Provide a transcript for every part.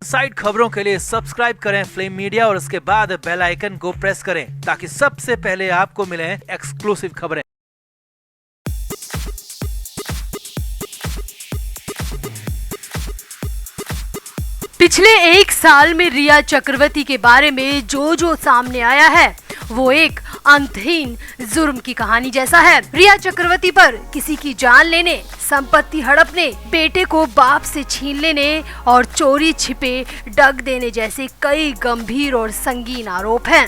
Side खबरों के लिए सब्सक्राइब करें फ्लेम मीडिया और उसके बाद बेल आइकन को प्रेस करें ताकि सबसे पहले आपको मिले एक्सक्लूसिव खबरें। पिछले एक साल में रिया चक्रवर्ती के बारे में जो सामने आया है वो एक अंतहीन जुर्म की कहानी जैसा है। रिया चक्रवर्ती पर किसी की जान लेने, संपत्ति हड़पने, बेटे को बाप से छीन लेने और चोरी छिपे डग देने जैसे कई गंभीर और संगीन आरोप हैं।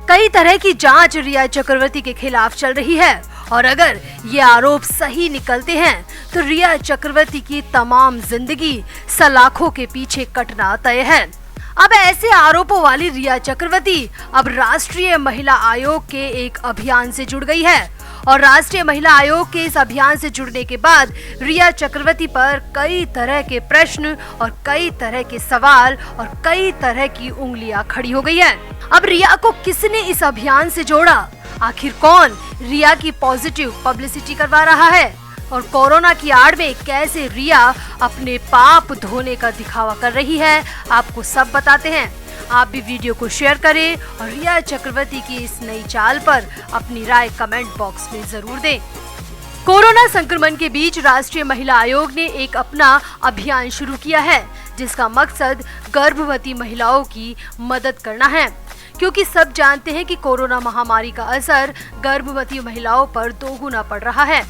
कई तरह की जांच रिया चक्रवर्ती के खिलाफ चल रही है और अगर ये आरोप सही निकलते हैं तो रिया चक्रवर्ती की तमाम जिंदगी सलाखों के पीछे कटना तय है। अब ऐसे आरोपों वाली रिया चक्रवर्ती अब राष्ट्रीय महिला आयोग के एक अभियान से जुड़ गई है और राष्ट्रीय महिला आयोग के इस अभियान से जुड़ने के बाद रिया चक्रवर्ती पर कई तरह के प्रश्न और कई तरह के सवाल और कई तरह की उंगलियां खड़ी हो गई है। अब रिया को किसने इस अभियान से जोड़ा? आखिर कौन रिया की पॉजिटिव पब्लिसिटी करवा रहा है और कोरोना की आड़ में कैसे रिया अपने पाप धोने का दिखावा कर रही है, आपको सब बताते हैं। आप भी वीडियो को शेयर करें और रिया चक्रवर्ती की इस नई चाल पर अपनी राय कमेंट बॉक्स में जरूर दें। कोरोना संक्रमण के बीच राष्ट्रीय महिला आयोग ने एक अपना अभियान शुरू किया है जिसका मकसद गर्भवती महिलाओं की मदद करना है, क्योंकि सब जानते हैं कि कोरोना महामारी का असर गर्भवती महिलाओं पर दोगुना पड़ रहा है।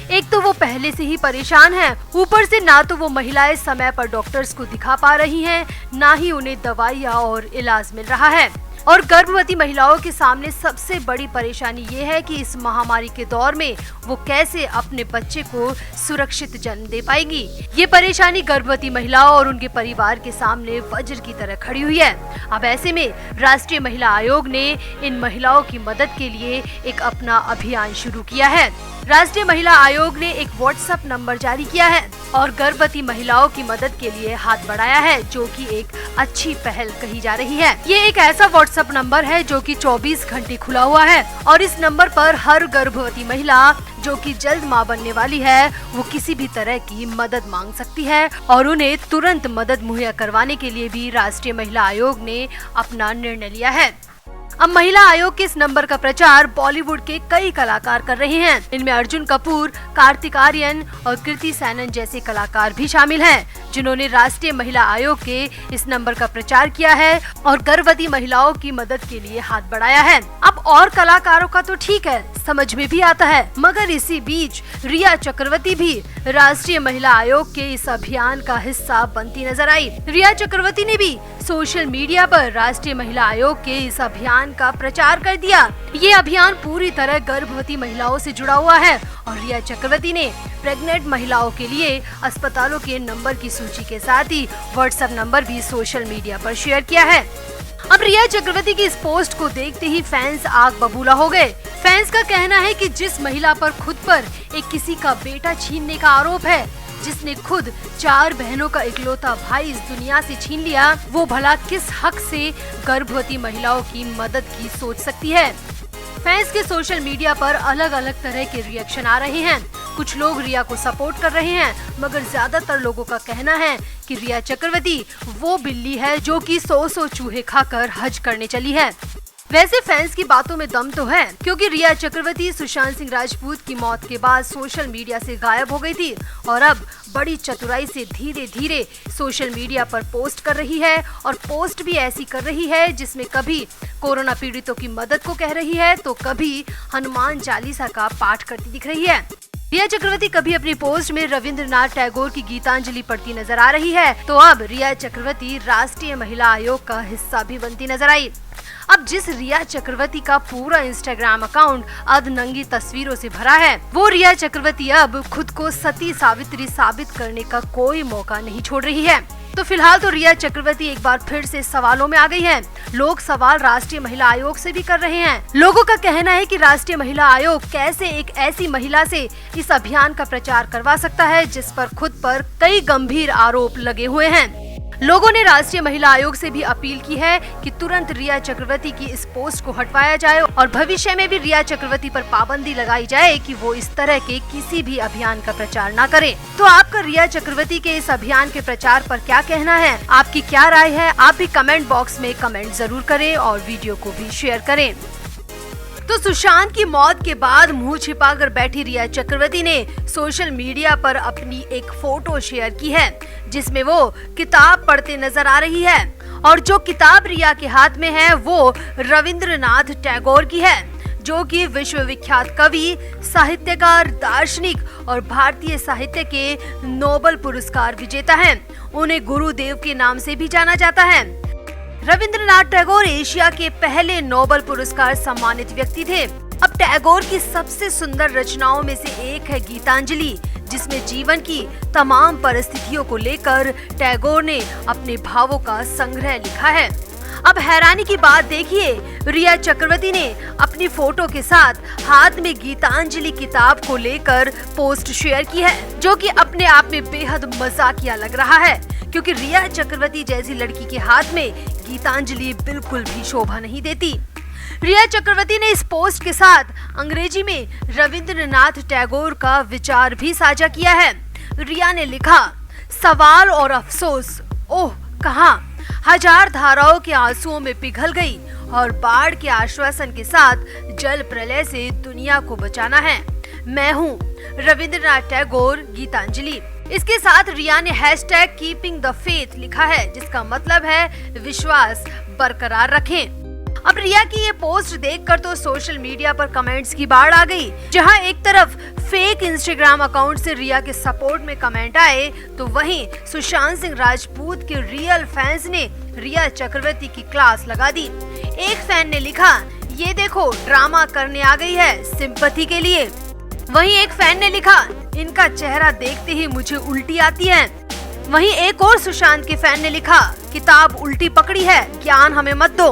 एक तो वो पहले से ही परेशान है, ऊपर से ना तो वो महिलाएं समय पर डॉक्टर्स को दिखा पा रही हैं, ना ही उन्हें दवाइयाँ और इलाज मिल रहा है। और गर्भवती महिलाओं के सामने सबसे बड़ी परेशानी ये है कि इस महामारी के दौर में वो कैसे अपने बच्चे को सुरक्षित जन्म दे पाएगी। ये परेशानी गर्भवती महिलाओं और उनके परिवार के सामने वज्र की तरह खड़ी हुई है। अब ऐसे में राष्ट्रीय महिला आयोग ने इन महिलाओं की मदद के लिए एक अपना अभियान शुरू किया है। राष्ट्रीय महिला आयोग ने एक व्हाट्सएप नंबर जारी किया है और गर्भवती महिलाओं की मदद के लिए हाथ बढ़ाया है, जो कि एक अच्छी पहल कही जा रही है। ये एक ऐसा व्हाट्सएप नंबर है जो कि 24 घंटे खुला हुआ है और इस नंबर पर हर गर्भवती महिला जो कि जल्द मां बनने वाली है वो किसी भी तरह की मदद मांग सकती है और उन्हें तुरंत मदद मुहैया करवाने के लिए भी राष्ट्रीय महिला आयोग ने अपना निर्णय लिया है। अब महिला आयोग के इस नंबर का प्रचार बॉलीवुड के कई कलाकार कर रहे हैं। इनमें अर्जुन कपूर, कार्तिक आर्यन और कृति सैनन जैसे कलाकार भी शामिल हैं, जिन्होंने राष्ट्रीय महिला आयोग के इस नंबर का प्रचार किया है और गर्भवती महिलाओं की मदद के लिए हाथ बढ़ाया है। अब और कलाकारों का तो ठीक है, समझ में भी आता है, मगर इसी बीच रिया चक्रवर्ती भी राष्ट्रीय महिला आयोग के इस अभियान का हिस्सा बनती नजर आई। रिया चक्रवर्ती ने भी सोशल मीडिया पर राष्ट्रीय महिला आयोग के इस अभियान का प्रचार कर दिया। ये अभियान पूरी तरह गर्भवती महिलाओं से जुड़ा हुआ है और रिया चक्रवर्ती ने प्रेग्नेंट महिलाओं के लिए अस्पतालों के नंबर की सूची के साथ ही व्हाट्सएप नंबर भी सोशल मीडिया पर शेयर किया है। अब रिया चक्रवर्ती की इस पोस्ट को देखते ही फैंस आग बबूला हो गए। फैंस का कहना है कि जिस महिला पर खुद पर एक किसी का बेटा छीनने का आरोप है, जिसने खुद 4 बहनों का इकलौता भाई इस दुनिया से छीन लिया, वो भला किस हक से गर्भवती महिलाओं की मदद की सोच सकती है। फैंस के सोशल मीडिया पर अलग अलग तरह के रिएक्शन आ रहे हैं। कुछ लोग रिया को सपोर्ट कर रहे हैं, मगर ज्यादातर लोगों का कहना है कि रिया चक्रवर्ती वो बिल्ली है जो कि 100 चूहे खाकर हज करने चली है। वैसे फैंस की बातों में दम तो है, क्योंकि रिया चक्रवर्ती सुशांत सिंह राजपूत की मौत के बाद सोशल मीडिया से गायब हो गई थी और अब बड़ी चतुराई से धीरे धीरे सोशल मीडिया पर पोस्ट कर रही है और पोस्ट भी ऐसी कर रही है जिसमें कभी कोरोना पीड़ितों की मदद को कह रही है तो कभी हनुमान चालीसा का पाठ करती दिख रही है। रिया चक्रवर्ती कभी अपनी पोस्ट में रविंद्रनाथ टैगोर की गीतांजलि पढ़ती नजर आ रही है, तो अब रिया चक्रवर्ती राष्ट्रीय महिला आयोग का हिस्सा भी बनती नजर आई। अब जिस रिया चक्रवर्ती का पूरा इंस्टाग्राम अकाउंट अधनंगी तस्वीरों से भरा है, वो रिया चक्रवर्ती अब खुद को सती सावित्री साबित करने का कोई मौका नहीं छोड़ रही है। तो फिलहाल तो रिया चक्रवर्ती एक बार फिर से सवालों में आ गई हैं। लोग सवाल राष्ट्रीय महिला आयोग से भी कर रहे हैं। लोगों का कहना है कि राष्ट्रीय महिला आयोग कैसे एक ऐसी महिला से इस अभियान का प्रचार करवा सकता है जिस पर खुद पर कई गंभीर आरोप लगे हुए हैं। लोगों ने राष्ट्रीय महिला आयोग से भी अपील की है कि तुरंत रिया चक्रवर्ती की इस पोस्ट को हटवाया जाए और भविष्य में भी रिया चक्रवर्ती पर पाबंदी लगाई जाए कि वो इस तरह के किसी भी अभियान का प्रचार न करें। तो आपका रिया चक्रवर्ती के इस अभियान के प्रचार पर क्या कहना है, आपकी क्या राय है? आप भी कमेंट बॉक्स में कमेंट जरूर करें और वीडियो को भी शेयर करें। तो सुशांत की मौत के बाद मुंह छिपाकर बैठी रिया चक्रवर्ती ने सोशल मीडिया पर अपनी एक फोटो शेयर की है, जिसमें वो किताब पढ़ते नजर आ रही है और जो किताब रिया के हाथ में है वो रविंद्रनाथ टैगोर की है, जो कि विश्वविख्यात कवि, साहित्यकार, दार्शनिक और भारतीय साहित्य के नोबेल पुरस्कार विजेता हैं। उन्हें गुरुदेव के नाम से भी जाना जाता है। रविंद्रनाथ टैगोर एशिया के पहले नोबेल पुरस्कार सम्मानित व्यक्ति थे। अब टैगोर की सबसे सुंदर रचनाओं में से एक है गीतांजलि, जिसमें जीवन की तमाम परिस्थितियों को लेकर टैगोर ने अपने भावों का संग्रह लिखा है। अब हैरानी की बात देखिए, रिया चक्रवर्ती ने अपनी फोटो के साथ हाथ में गीतांजलि किताब को लेकर पोस्ट शेयर की है, जो कि अपने आप में बेहद मजाकिया लग रहा है, क्योंकि रिया चक्रवर्ती जैसी लड़की के हाथ में गीतांजलि बिल्कुल भी शोभा नहीं देती। रिया चक्रवर्ती ने इस पोस्ट के साथ अंग्रेजी में रविंद्रनाथ टैगोर का विचार भी साझा किया है। रिया ने लिखा, सवाल और अफसोस, ओह कहाँ, हजार धाराओं के आंसुओं में पिघल गई और बाढ़ के आश्वासन के साथ जल प्रलय से दुनिया को बचाना है। मैं हूँ रविंद्रनाथ टैगोर, गीतांजलि। इसके साथ रिया ने हैशटैग कीपिंग द फेथ लिखा है, जिसका मतलब है विश्वास बरकरार रखें। अब रिया की ये पोस्ट देखकर तो सोशल मीडिया पर कमेंट्स की बाढ़ आ गई। जहां एक तरफ फेक इंस्टाग्राम अकाउंट से रिया के सपोर्ट में कमेंट आए, तो वहीं सुशांत सिंह राजपूत के रियल फैंस ने रिया चक्रवर्ती की क्लास लगा दी। एक फैन ने लिखा, ये देखो ड्रामा करने आ गई है सिंपैथी के लिए। वहीं एक फैन ने लिखा, इनका चेहरा देखते ही मुझे उल्टी आती है। वहीं एक और सुशांत के फैन ने लिखा, किताब उल्टी पकड़ी है, ज्ञान हमें मत दो।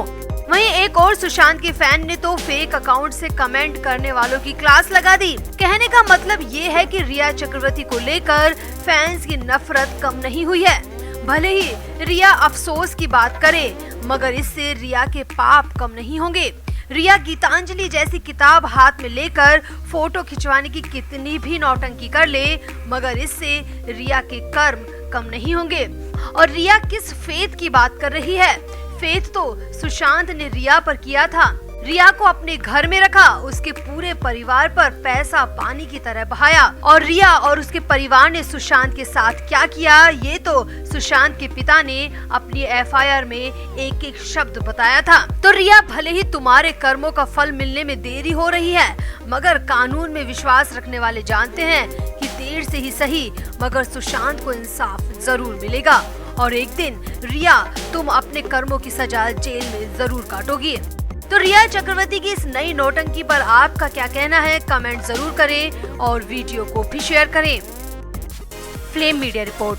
वहीं एक और सुशांत के फैन ने तो फेक अकाउंट से कमेंट करने वालों की क्लास लगा दी। कहने का मतलब ये है कि रिया चक्रवर्ती को लेकर फैंस की नफरत कम नहीं हुई है। भले ही रिया अफसोस की बात करे, मगर इससे रिया के पाप कम नहीं होंगे। रिया गीतांजलि जैसी किताब हाथ में लेकर फोटो खिंचवाने की कितनी भी नौटंकी कर ले, मगर इससे रिया के कर्म कम नहीं होंगे। और रिया किस फेथ की बात कर रही है? फेथ तो सुशांत ने रिया पर किया था। रिया को अपने घर में रखा, उसके पूरे परिवार पर पैसा पानी की तरह बहाया, और रिया और उसके परिवार ने सुशांत के साथ क्या किया, ये तो सुशांत के पिता ने अपनी एफआईआर में एक एक शब्द बताया था। तो रिया, भले ही तुम्हारे कर्मों का फल मिलने में देरी हो रही है, मगर कानून में विश्वास रखने वाले जानते हैं कि देर से ही सही, मगर सुशांत को इंसाफ जरूर मिलेगा और एक दिन रिया, तुम अपने कर्मों की सजा जेल में जरूर काटोगी। तो रिया चक्रवर्ती की इस नई नौटंकी पर आपका क्या कहना है, कमेंट जरूर करें और वीडियो को भी शेयर करें। Flame media report.